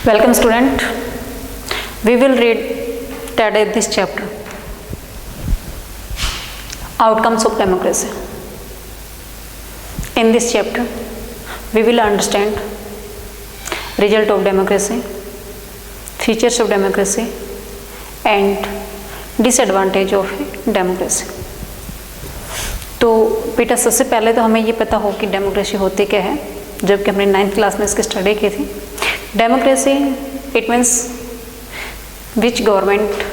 Welcome student. We will read today this chapter. Outcomes of democracy. In this chapter, we will understand result of democracy, features of democracy, and disadvantage of democracy. तो बेटा सबसे पहले तो हमें ये पता हो कि डेमोक्रेसी होती क्या है, जबकि हमने 9th क्लास में इसकी स्टडी की थी. Democracy it means which government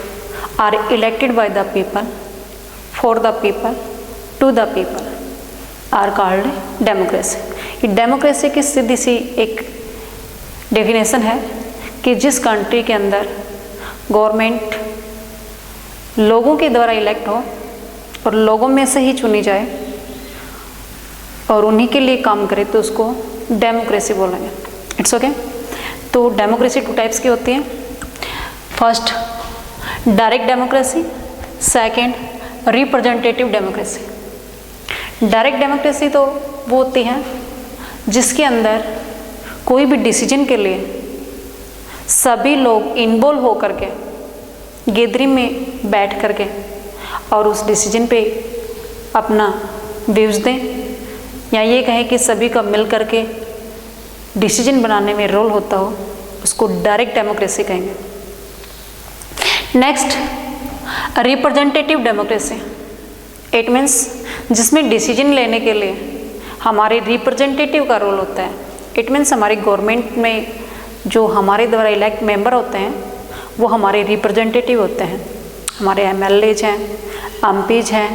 are elected by the people for the people to the people are called democracy. ये डेमोक्रेसी की सीधी सी एक डेफिनेशन है कि जिस कंट्री के अंदर गवर्नमेंट लोगों के द्वारा इलेक्ट हो और लोगों में से ही चुनी जाए और उन्हीं के लिए काम करे तो उसको डेमोक्रेसी बोलेंगे. It's okay. तो डेमोक्रेसी 2 टाइप्स की होती है. First direct democracy, second representative democracy. Direct democracy तो वो होती है जिसके अंदर कोई भी डिसीजन के लिए सभी लोग इन्वॉल्व हो करके गैदरिंग में बैठ करके और उस डिसीजन पे अपना व्यूज दें, या ये कहें कि सभी का मिल करके डिसीजन बनाने में रोल होता हो, उसको डायरेक्ट डेमोक्रेसी कहेंगे. Next representative democracy. It means जिसमें डिसीजन लेने के लिए हमारे रिप्रेजेंटेटिव का रोल होता है. इट मीन्स हमारी गवर्नमेंट में जो हमारे द्वारा इलेक्ट मेंबर होते हैं वो हमारे रिप्रेजेंटेटिव होते हैं. हमारे MLAs हैं, MPs हैं,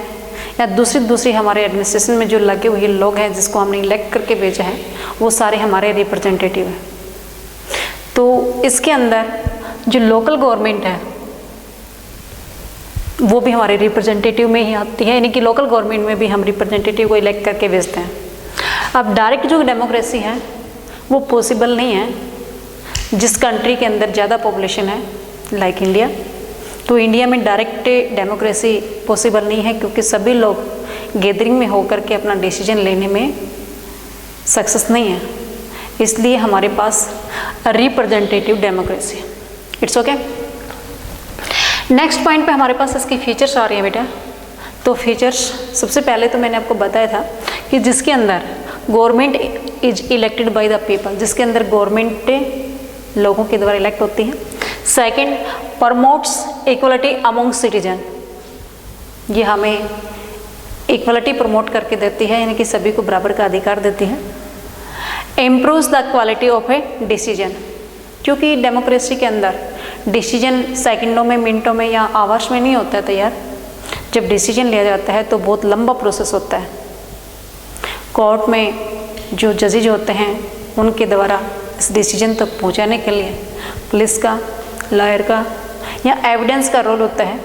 या दूसरी हमारे एडमिनिस्ट्रेशन में जो लगे हुए लोग हैं जिसको हमने इलेक्ट करके भेजा है वो सारे हमारे रिप्रेजेंटेटिव हैं. तो इसके अंदर जो लोकल गवर्नमेंट है वो भी हमारे रिप्रेजेंटेटिव में ही आती है, यानी कि लोकल गवर्नमेंट में भी हम रिप्रेजेंटेटिव को इलेक्ट करके भेजते हैं. अब डायरेक्ट जो डेमोक्रेसी है वो पॉसिबल नहीं है जिस कंट्री के अंदर ज़्यादा पॉपुलेशन है, लाइक इंडिया. तो इंडिया में डायरेक्ट डेमोक्रेसी पॉसिबल नहीं है क्योंकि सभी लोग गैदरिंग में होकर के अपना डिसीजन लेने में सक्सेस नहीं है. इसलिए हमारे पास representative democracy. It's okay. Next point पे हमारे पास इसकी फीचर्स आ रही हैं बेटा. तो फीचर्स सबसे पहले तो मैंने आपको बताया था कि जिसके अंदर government is elected by the people, जिसके अंदर गवर्नमेंट लोगों के द्वारा इलेक्ट होती है. Second promotes equality among citizen. ये हमें इक्वलिटी प्रमोट करके देती है, यानी कि सभी को बराबर का अधिकार देती है. Improves the quality of a decision, क्योंकि डेमोक्रेसी के अंदर डिसीजन सेकंडों में, मिनटों में या आवर्स में नहीं होता है तैयार. जब डिसीजन लिया जाता है तो बहुत लंबा प्रोसेस होता है. कोर्ट में जो जजेज होते हैं उनके द्वारा इस डिसीजन तक पहुंचाने के लिए पुलिस का, लॉयर का या एविडेंस का रोल होता है.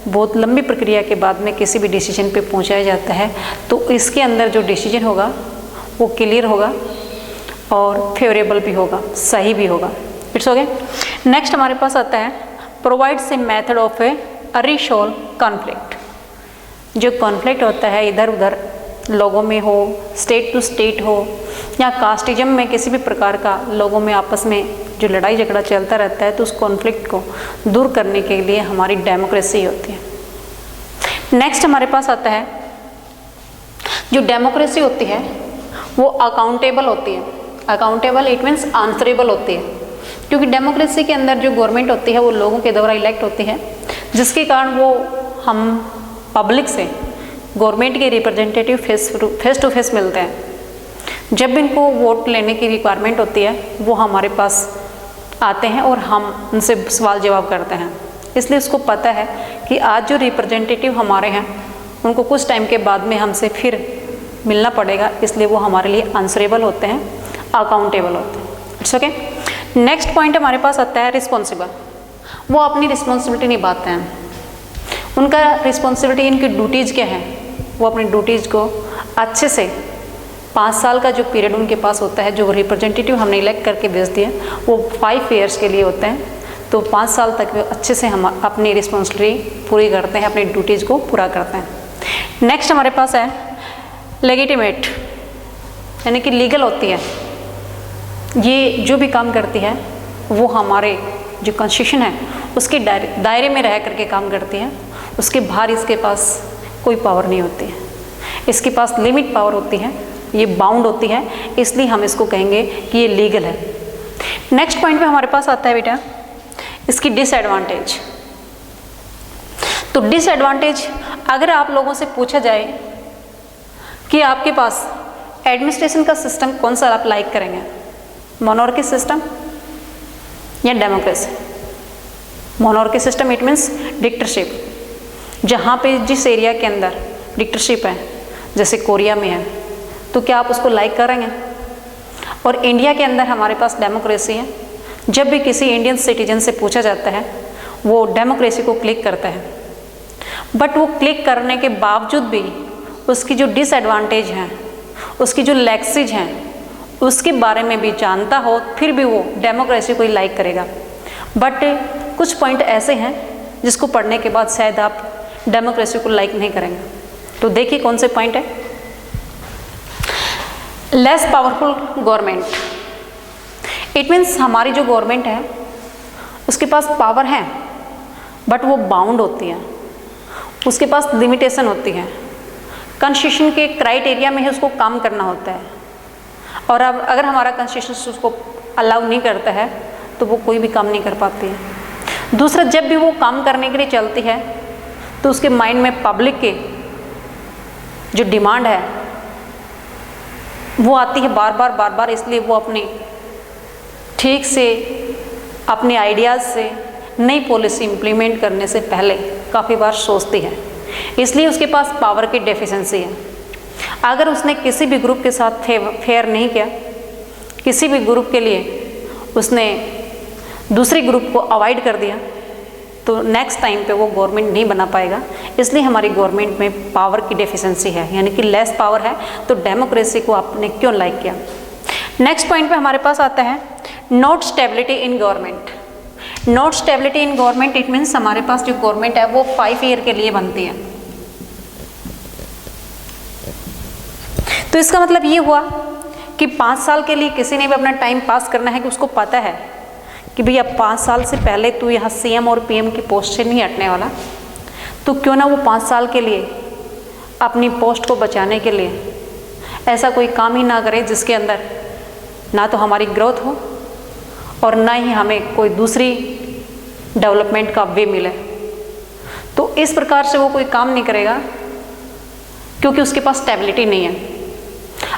बहुत लंबी प्रक्रिया के बाद में किसी भी डिसीजन पे पहुंचाया जाता है. तो इसके अंदर जो डिसीजन होगा वो क्लियर होगा और फेवरेबल भी होगा, सही भी होगा. It's okay. नेक्स्ट हमारे पास आता है provides a method of A resolve conflict. जो कॉन्फ्लिक्ट होता है इधर उधर लोगों में हो, स्टेट टू स्टेट हो, या कास्टिज्म में किसी भी प्रकार का लोगों में आपस में जो लड़ाई झगड़ा चलता रहता है, तो उस कॉन्फ्लिक्ट को दूर करने के लिए हमारी डेमोक्रेसी होती है. नेक्स्ट हमारे पास आता है जो डेमोक्रेसी होती है वो अकाउंटेबल होती है. अकाउंटेबल इट मीन्स आंसरेबल होती है, क्योंकि डेमोक्रेसी के अंदर जो गवर्नमेंट होती है वो लोगों के द्वारा इलेक्ट होती है, जिसके कारण वो हम पब्लिक से गवर्नमेंट के रिप्रेजेंटेटिव फेस टू फेस मिलते हैं. जब इनको वोट लेने की रिक्वायरमेंट होती है वो हमारे पास आते हैं और हम उनसे सवाल जवाब करते हैं. इसलिए उसको पता है कि आज जो रिप्रेजेंटेटिव हमारे हैं उनको कुछ टाइम के बाद में हमसे फिर मिलना पड़ेगा, इसलिए वो हमारे लिए आंसरेबल होते हैं, अकाउंटेबल होते हैं. It's okay. नेक्स्ट पॉइंट हमारे पास आता है रिस्पॉन्सिबल. वो अपनी रिस्पॉन्सिबिलिटी निभाते हैं. उनका रिस्पॉन्सिबिलिटी, इनकी ड्यूटीज़ क्या है, वो अपनी ड्यूटीज़ को अच्छे से 5 साल का जो पीरियड उनके पास होता है, जो रिप्रेजेंटेटिव हमने इलेक्ट करके भेज दिए वो 5 ईयर्स के लिए होते हैं. तो 5 साल तक वो अच्छे से हम अपनी रिस्पॉन्सिबिलिटी पूरी करते हैं, अपनी ड्यूटीज़ को पूरा करते हैं. नेक्स्ट हमारे पास है लेजिटिमेट, यानी कि लीगल होती है. ये जो भी काम करती है वो हमारे जो कॉन्स्टिट्यूशन है उसके दायरे में रह करके काम करती है, उसके बाहर इसके पास कोई पावर नहीं होती है। इसके पास लिमिट पावर होती है, ये बाउंड होती है, इसलिए हम इसको कहेंगे कि ये लीगल है। नेक्स्ट पॉइंट पे हमारे पास आता है बेटा इसकी डिसएडवांटेज। तो डिसएडवांटेज अगर आप लोगों से पूछा जाए कि आपके पास एडमिनिस्ट्रेशन का सिस्टम कौन सा आप लाइक करेंगे, मोनार्की सिस्टम या democracy? Monarchy system it means dictatorship, जहाँ पे जिस एरिया के अंदर डिक्टेटरशिप है, जैसे कोरिया में है, तो क्या आप उसको लाइक करेंगे? और इंडिया के अंदर हमारे पास डेमोक्रेसी है। जब भी किसी इंडियन सिटीजन से पूछा जाता है वो डेमोक्रेसी को क्लिक करता है, बट वो क्लिक करने के बावजूद भी उसकी जो डिसएडवांटेज हैं, उसकी जो लैक्सेज हैं, उसके बारे में भी जानता हो, फिर भी वो डेमोक्रेसी को ही लाइक करेगा। बट कुछ पॉइंट ऐसे हैं जिसको पढ़ने के बाद शायद आप डेमोक्रेसी को लाइक नहीं करेंगे। तो देखिए कौन से पॉइंट है। Less powerful government, it means हमारी जो गवर्नमेंट है उसके पास पावर है बट वो बाउंड होती है, उसके पास लिमिटेशन होती है, कॉन्स्टिट्यूशन के क्राइटेरिया में ही उसको काम करना होता है। और अब अगर हमारा कॉन्स्टिट्यूशन उसको अलाउ नहीं करता है तो वो कोई भी काम नहीं कर पाती है। दूसरा, जब भी वो काम करने के लिए चलती है तो उसके माइंड में पब्लिक के जो डिमांड है वो आती है बार बार, इसलिए वो अपनी ठीक से अपने आइडियाज़ से नई पॉलिसी इम्प्लीमेंट करने से पहले काफ़ी बार सोचती है, इसलिए उसके पास पावर की डेफिशिएंसी है। अगर उसने किसी भी ग्रुप के साथ फेयर नहीं किया, किसी भी ग्रुप के लिए उसने दूसरे ग्रुप को अवॉइड कर दिया, तो नेक्स्ट टाइम पे वो गवर्नमेंट नहीं बना पाएगा। इसलिए हमारी गवर्नमेंट में पावर की डेफिशिएंसी है, यानी कि लेस पावर है। तो डेमोक्रेसी को आपने क्यों लाइक किया? नेक्स्ट पॉइंट पे हमारे पास आता है not stability in government. Not stability in government it means हमारे पास जो गवर्नमेंट है वो 5 ईयर के लिए बनती है। तो इसका मतलब ये हुआ कि 5 साल के लिए किसी ने भी अपना टाइम पास करना है कि उसको पता है कि भैया 5 साल से पहले तू यहाँ सीएम और पीएम की पोस्ट से नहीं हटने वाला, तो क्यों ना वो 5 साल के लिए अपनी पोस्ट को बचाने के लिए ऐसा कोई काम ही ना करे जिसके अंदर ना तो हमारी ग्रोथ हो और ना ही हमें कोई दूसरी डेवलपमेंट का वे मिले। तो इस प्रकार से वो कोई काम नहीं करेगा क्योंकि उसके पास स्टेबिलिटी नहीं है।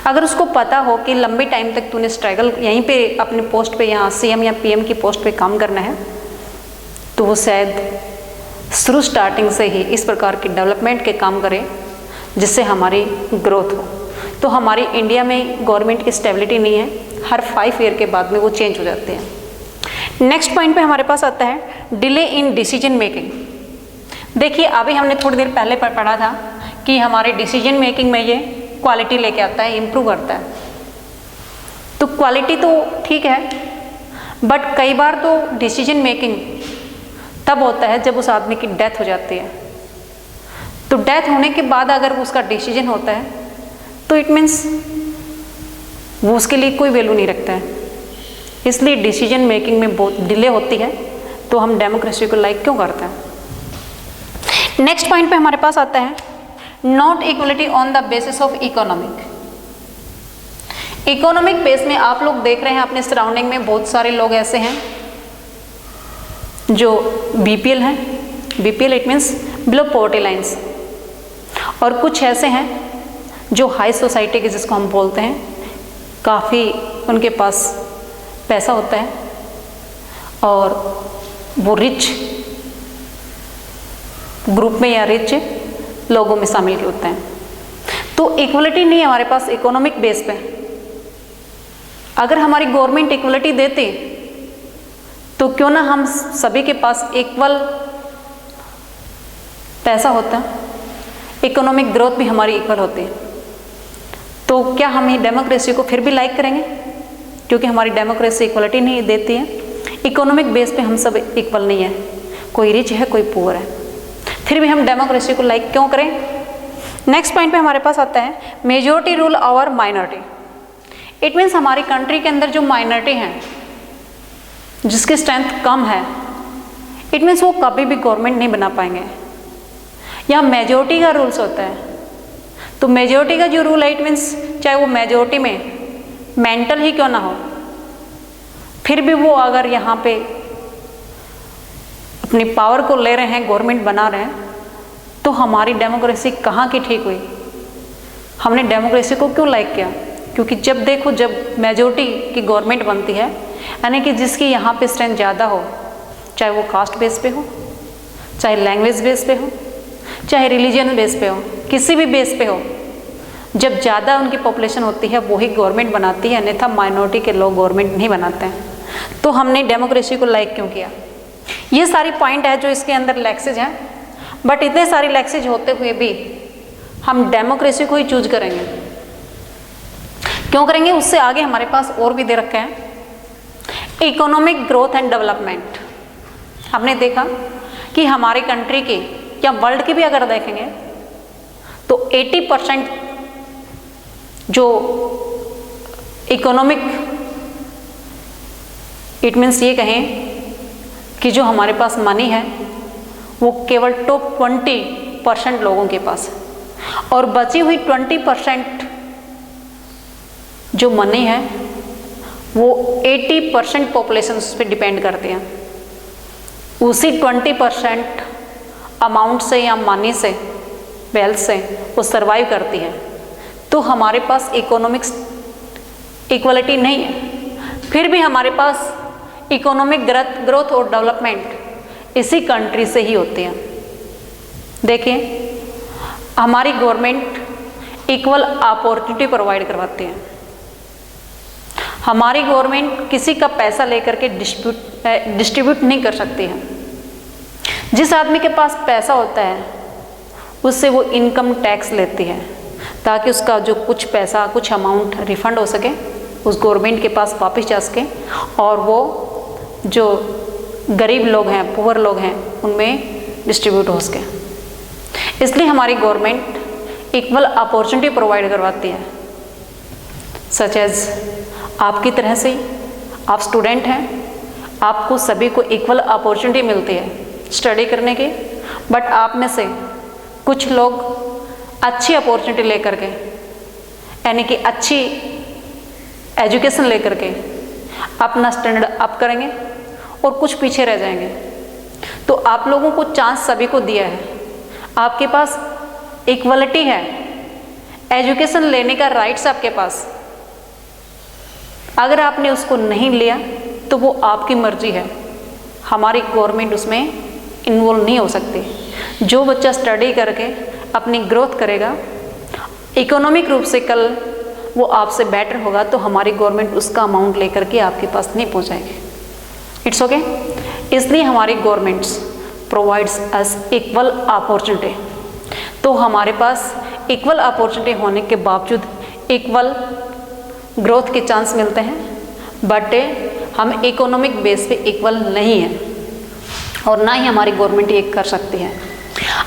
अगर उसको पता हो कि लंबे टाइम तक तूने स्ट्रगल यहीं पे अपने पोस्ट पे यहाँ सीएम या पीएम की पोस्ट पे काम करना है, तो वो शायद शुरू स्टार्टिंग से ही इस प्रकार के डेवलपमेंट के काम करे जिससे हमारी ग्रोथ हो। तो हमारी इंडिया में गवर्नमेंट की स्टेबिलिटी नहीं है, हर 5 ईयर के बाद में वो चेंज हो जाते हैं। नेक्स्ट पॉइंट पे हमारे पास आता है डिले इन डिसीजन मेकिंग। देखिए अभी हमने थोड़ी देर पहले पढ़ा था कि हमारे डिसीजन मेकिंग में ये क्वालिटी लेके आता है, इम्प्रूव करता है। तो क्वालिटी तो ठीक है, बट कई बार तो डिसीजन मेकिंग तब होता है जब उस आदमी की डेथ हो जाती है। तो डेथ होने के बाद अगर उसका डिसीजन होता है तो इट मीन्स वो उसके लिए कोई वैल्यू नहीं रखता है। इसलिए डिसीजन मेकिंग में बहुत डिले होती है, तो हम डेमोक्रेसी को लाइक क्यों करते हैं। नेक्स्ट पॉइंट पे हमारे पास आता है not equality on the basis of economic. Economic base में आप लोग देख रहे हैं अपने सराउंडिंग में बहुत सारे लोग ऐसे हैं जो बीपीएल हैं। BPL it means below poverty lines, और कुछ ऐसे हैं जो हाई सोसाइटी के जिसको हम बोलते हैं, काफ़ी उनके पास पैसा होता है और वो रिच ग्रुप में या रिच लोगों में शामिल होते हैं। तो इक्वलिटी नहीं है हमारे पास इकोनॉमिक बेस पे। अगर हमारी गवर्नमेंट इक्वलिटी देती तो क्यों ना हम सभी के पास इक्वल पैसा होता, इकोनॉमिक ग्रोथ भी हमारी इक्वल होती है, तो क्या हम ये डेमोक्रेसी को फिर भी लाइक करेंगे? क्योंकि हमारी डेमोक्रेसी इक्वलिटी नहीं देती है। इकोनॉमिक बेस पे हम सब इक्वल नहीं है, कोई रिच है कोई पुअर है, फिर भी हम डेमोक्रेसी को लाइक क्यों करें? नेक्स्ट पॉइंट पे हमारे पास आता है majority rule over minority. It means हमारी कंट्री के अंदर जो माइनॉरिटी हैं जिसकी स्ट्रेंथ कम है, इट मीन्स वो कभी भी गवर्नमेंट नहीं बना पाएंगे। यहाँ मेजोरिटी का रूल्स होता है, तो मेजोरिटी का जो रूल है, इट मीन्स चाहे वो मेजोरिटी में मेंटल ही क्यों ना हो, फिर भी वो अगर यहाँ पे अपनी पावर को ले रहे हैं, गवर्नमेंट बना रहे हैं, तो हमारी डेमोक्रेसी कहाँ की ठीक हुई। हमने डेमोक्रेसी को क्यों लाइक किया? क्योंकि जब देखो, जब मेजोरिटी की गवर्नमेंट बनती है, यानी कि जिसकी यहाँ पे स्ट्रेंथ ज़्यादा हो, चाहे वो कास्ट बेस पे हो, चाहे लैंग्वेज बेस पे हो, चाहे रिलीजन बेस पे हो, किसी भी बेस पे हो, जब ज़्यादा उनकी पॉपुलेशन होती है वही गवर्नमेंट बनाती है, अन्यथा माइनॉरिटी के लोग गवर्नमेंट नहीं बनाते हैं। तो हमने डेमोक्रेसी को लाइक क्यों किया? ये सारी पॉइंट है जो इसके अंदर लैक्सेज हैं, बट इतने सारे लैक्सेज होते हुए भी हम डेमोक्रेसी को ही चूज करेंगे। क्यों करेंगे? उससे आगे हमारे पास और भी दे रखे हैं, इकोनॉमिक ग्रोथ एंड डेवलपमेंट। हमने देखा कि हमारी कंट्री की या वर्ल्ड की भी अगर देखेंगे तो 80% जो इकोनॉमिक, इट मीन्स ये कहें कि जो हमारे पास मनी है वो केवल टॉप 20% लोगों के पास है, और बची हुई 20% जो मनी है वो 80% पॉपुलेशन उस पर डिपेंड करते हैं। उसी 20% अमाउंट से या मनी से, वेल्थ से वो सर्वाइव करती है। तो हमारे पास इकोनॉमिक्स इक्वलिटी नहीं है, फिर भी हमारे पास इकोनॉमिक ग्रोथ और डेवलपमेंट इसी कंट्री से ही होती है। देखिए, हमारी गवर्नमेंट इक्वल अपॉर्चुनिटी प्रोवाइड करवाती है। हमारी गवर्नमेंट किसी का पैसा लेकर के डिस्ट्रीब्यूट नहीं कर सकती है। जिस आदमी के पास पैसा होता है उससे वो इनकम टैक्स लेती है, ताकि उसका जो कुछ पैसा, कुछ अमाउंट रिफंड हो सके, उस गवर्नमेंट के पास वापस जा सके, और वो जो गरीब लोग हैं, पुअर लोग हैं, उनमें डिस्ट्रीब्यूट हो सके। इसलिए हमारी गवर्नमेंट इक्वल अपॉर्चुनिटी प्रोवाइड करवाती है। सच एज आपकी तरह से आप स्टूडेंट हैं, आपको सभी को इक्वल अपॉर्चुनिटी मिलती है स्टडी करने की, बट आप में से कुछ लोग अच्छी अपॉर्चुनिटी लेकर के, यानी कि अच्छी एजुकेशन लेकर के अपना स्टैंडर्ड अप करेंगे और कुछ पीछे रह जाएंगे। तो आप लोगों को चांस सभी को दिया है, आपके पास इक्वलिटी है, एजुकेशन लेने का राइट्स आपके पास। अगर आपने उसको नहीं लिया तो वो आपकी मर्जी है, हमारी गवर्नमेंट उसमें इन्वॉल्व नहीं हो सकती। जो बच्चा स्टडी करके अपनी ग्रोथ करेगा, इकोनॉमिक रूप से कल वो आपसे बेटर होगा, तो हमारी गवर्नमेंट उसका अमाउंट लेकर के आपके पास नहीं पहुंचाएगी। It's okay. इसलिए हमारी governments provides us equal opportunity. तो हमारे पास इक्वल अपॉर्चुनिटी होने के बावजूद इक्वल ग्रोथ के चांस मिलते हैं, बट हम इकोनॉमिक बेस पे इक्वल नहीं है, और ना ही हमारी गवर्नमेंट ये कर सकती है।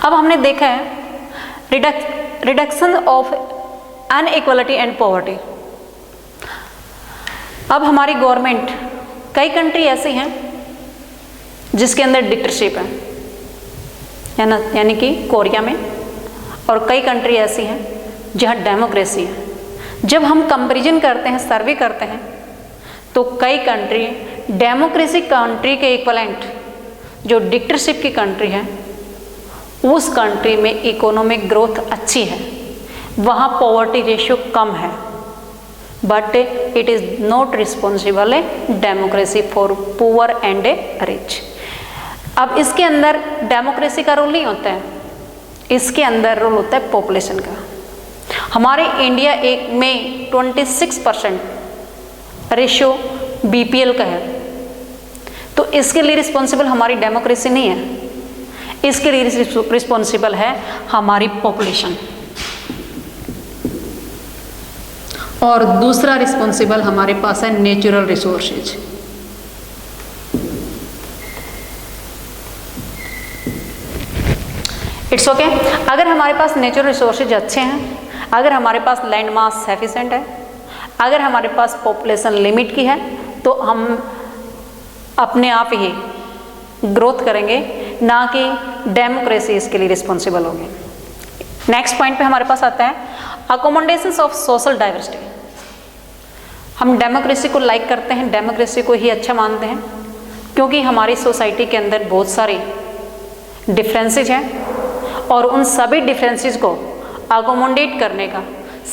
अब हमने देखा है reduction of inequality and poverty. अब हमारी गवर्नमेंट, कई कंट्री ऐसी हैं जिसके अंदर डिक्टेटरशिप है ना, यानी कि कोरिया में, और कई कंट्री ऐसी हैं जहाँ डेमोक्रेसी है। जब हम कंपैरिजन करते हैं, सर्वे करते हैं, तो कई कंट्री डेमोक्रेसी कंट्री के इक्वलेंट जो डिक्टेटरशिप की कंट्री है, उस कंट्री में इकोनॉमिक ग्रोथ अच्छी है, वहाँ पॉवर्टी रेशियो कम है, but it is not responsible democracy for poor and rich. अब इसके अंदर डेमोक्रेसी का रोल नहीं होता है, इसके अंदर रोल होता है पॉपुलेशन का। हमारे इंडिया एक में 26% रेशियो बीपीएल का है, तो इसके लिए रिस्पॉन्सिबल हमारी डेमोक्रेसी नहीं है, इसके लिए रिस्पॉन्सिबल है हमारी पॉपुलेशन। और दूसरा रिस्पॉन्सिबल हमारे पास है नेचुरल रिसोर्सेज। It's okay. अगर हमारे पास नेचुरल रिसोर्सेज अच्छे हैं, अगर हमारे पास लैंड मास सफिशेंट है, अगर हमारे पास पॉपुलेशन लिमिट की है, तो हम अपने आप ही ग्रोथ करेंगे, ना कि डेमोक्रेसी इसके लिए रिस्पॉन्सिबल होगी। नेक्स्ट पॉइंट पे हमारे पास आता है अकोमोडेशंस ऑफ सोशल डाइवर्सिटी। हम डेमोक्रेसी को लाइक करते हैं, डेमोक्रेसी को ही अच्छा मानते हैं, क्योंकि हमारी सोसाइटी के अंदर बहुत सारे डिफरेंसेज हैं और उन सभी डिफरेंसेज को अकोमोडेट करने का,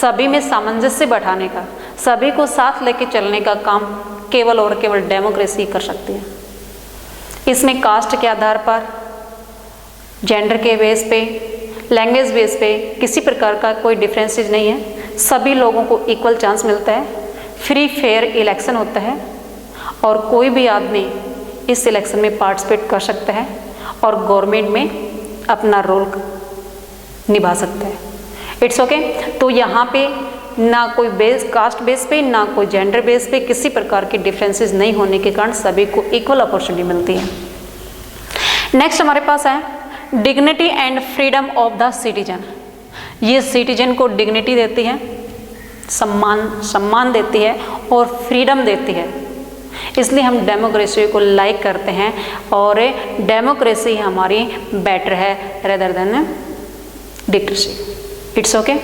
सभी में सामंजस्य बैठाने का, सभी को साथ लेके चलने का काम केवल और केवल डेमोक्रेसी कर सकती है। इसमें कास्ट के आधार पर, जेंडर के बेस पे, लैंग्वेज बेस पे किसी प्रकार का कोई डिफरेंसेज नहीं है। सभी लोगों को इक्वल चांस मिलता है, फ्री फेयर इलेक्शन होता है और कोई भी आदमी इस इलेक्शन में पार्टिसिपेट कर सकता है और गवर्नमेंट में अपना रोल निभा सकता है। It's okay. तो यहाँ पे ना कोई कास्ट बेस पे, ना कोई जेंडर बेस पे किसी प्रकार के डिफरेंसेस नहीं होने के कारण सभी को इक्वल अपॉर्चुनिटी मिलती है। नेक्स्ट हमारे पास है dignity and freedom of the citizen. ये सिटीजन को डिग्निटी देती है, सम्मान देती है और फ्रीडम देती है। इसलिए हम डेमोक्रेसी को लाइक करते हैं और डेमोक्रेसी हमारी बेटर है rather than dictatorship. It's okay.